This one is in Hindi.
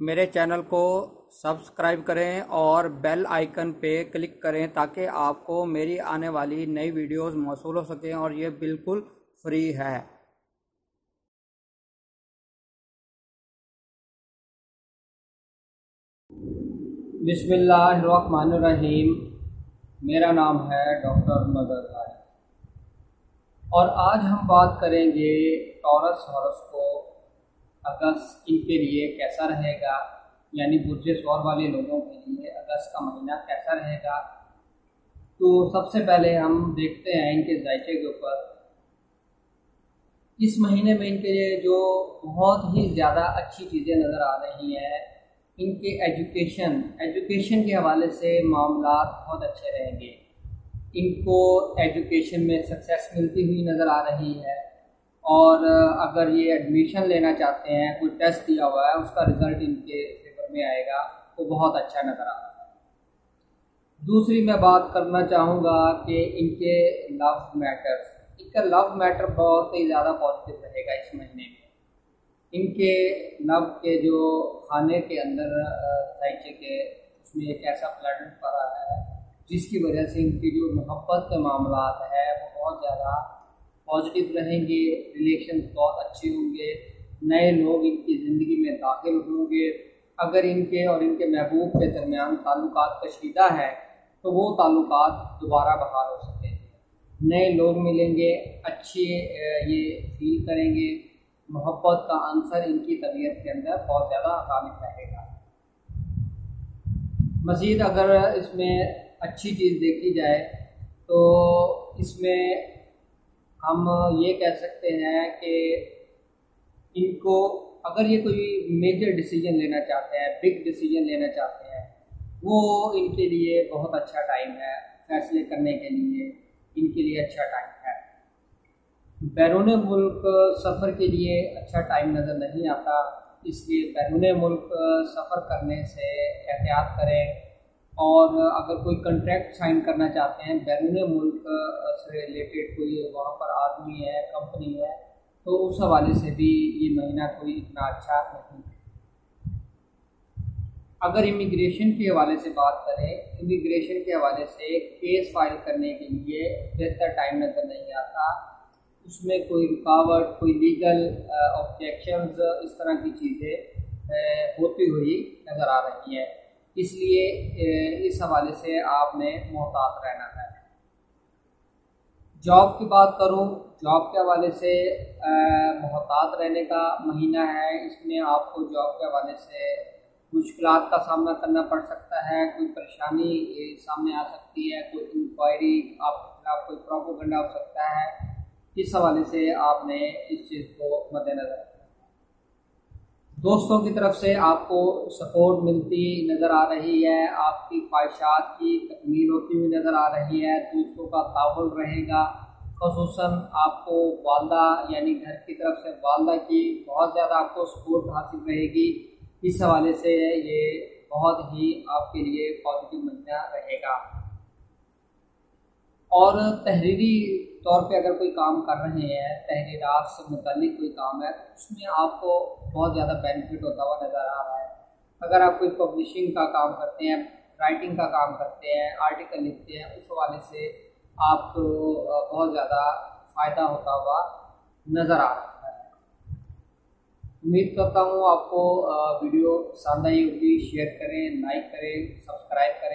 मेरे चैनल को सब्सक्राइब करें और बेल आइकन पे क्लिक करें ताकि आपको मेरी आने वाली नई वीडियोस मौसूल हो सकें और ये बिल्कुल फ्री है। बिस्मिल्लाहिर्रहमानिर्रहीम। मेरा नाम है डॉक्टर मदद भाई और आज हम बात करेंगे टॉरस हॉरोस्कोप अगस्त इनके लिए कैसा रहेगा, यानी बुर्जे सौर वाले लोगों के लिए अगस्त का महीना कैसा रहेगा। तो सबसे पहले हम देखते हैं इनके जायके के ऊपर। इस महीने में इनके लिए जो बहुत ही ज़्यादा अच्छी चीज़ें नज़र आ रही हैं, इनके एजुकेशन के हवाले से मामला बहुत अच्छे रहेंगे। इनको एजुकेशन में सक्सेस मिलती हुई नज़र आ रही है और अगर ये एडमिशन लेना चाहते हैं, कोई टेस्ट दिया हुआ है, उसका रिज़ल्ट इनके फेवर में आएगा तो बहुत अच्छा नज़र आ रहा है। दूसरी मैं बात करना चाहूँगा कि इनके लव मैटर्स, इनका लव मैटर बहुत ही ज़्यादा पॉजिटिव रहेगा इस महीने में। इनके लव के जो खाने के अंदर जायचे के उसमें एक ऐसा प्लैनेट पड़ा है जिसकी वजह से इनकी जो मोहब्बत के मामला है वो बहुत ज़्यादा पॉजिटिव रहेंगे। रिलेशन बहुत अच्छे होंगे, नए लोग इनकी ज़िंदगी में दाखिल होंगे। अगर इनके और इनके महबूब के दरमियान ताल्लुकात कशीदा है तो वो ताल्लुकात दोबारा बहाल हो सकेंगे, नए लोग मिलेंगे, अच्छे ये फील करेंगे। मोहब्बत का आंसर इनकी तबीयत के अंदर बहुत ज़्यादा गालिब रहेगा। मज़ीद अगर इसमें अच्छी चीज़ देखी जाए तो इसमें हम ये कह सकते हैं कि इनको अगर ये कोई मेजर डिसीजन लेना चाहते हैं, बिग डिसीजन लेना चाहते हैं, वो इनके लिए बहुत अच्छा टाइम है। फैसले करने के लिए इनके लिए अच्छा टाइम है। बैरून मुल्क सफ़र के लिए अच्छा टाइम नज़र नहीं आता, इसलिए बैरून मुल्क सफ़र करने से एहतियात करें। और अगर कोई कॉन्ट्रैक्ट साइन करना चाहते हैं बैरून मुल्क से रिलेटेड, कोई वहाँ पर आदमी है, कंपनी है, तो उस हवाले से भी ये महीना कोई इतना अच्छा नहीं है। अगर इमिग्रेशन के हवाले से बात करें, इमिग्रेशन के हवाले से केस फाइल करने के लिए बेहतर टाइम नज़र नहीं आता। उसमें कोई रुकावट, कोई लीगल ऑब्जेक्शंस, इस तरह की चीज़ें होती हुई नज़र आ रही हैं। इसलिए इस हवाले से आपने मोहतात रहना है। जॉब की बात करूं, जॉब के हवाले से मोहतात रहने का महीना है। इसमें आपको जॉब के हवाले से मुश्किलात का सामना करना पड़ सकता है, कोई परेशानी सामने आ सकती है, कोई इंक्वायरी आपके खिलाफ, कोई प्रोपोगंडा हो सकता है। इस हवाले से आपने इस चीज़ को मद्देनज़र रखना। दोस्तों की तरफ से आपको सपोर्ट मिलती नज़र आ रही है, आपकी ख्वाहिशात की तकमील होती हुई नज़र आ रही है, दोस्तों का ताउन रहेगा। ख़ुसूसन आपको वालदा यानी घर की तरफ से वालदा की बहुत ज़्यादा आपको सपोर्ट हासिल रहेगी। इस हवाले से ये बहुत ही आपके लिए पॉजिटिव महीना रहेगा। और तहरीरी तौर पे अगर कोई काम कर रहे हैं, तहरीरात से मुताल्लिक कोई काम है, उसमें आपको बहुत ज़्यादा बेनिफिट होता हुआ नज़र आ रहा है। अगर आप कोई पब्लिशिंग का काम करते हैं, राइटिंग का काम करते हैं, आर्टिकल लिखते हैं, उस हवाले से आपको बहुत ज़्यादा फ़ायदा होता हुआ नज़र आ रहा है। उम्मीद करता हूँ आपको वीडियो पसंद आई होगी। शेयर करें, लाइक करें, सब्सक्राइब करें।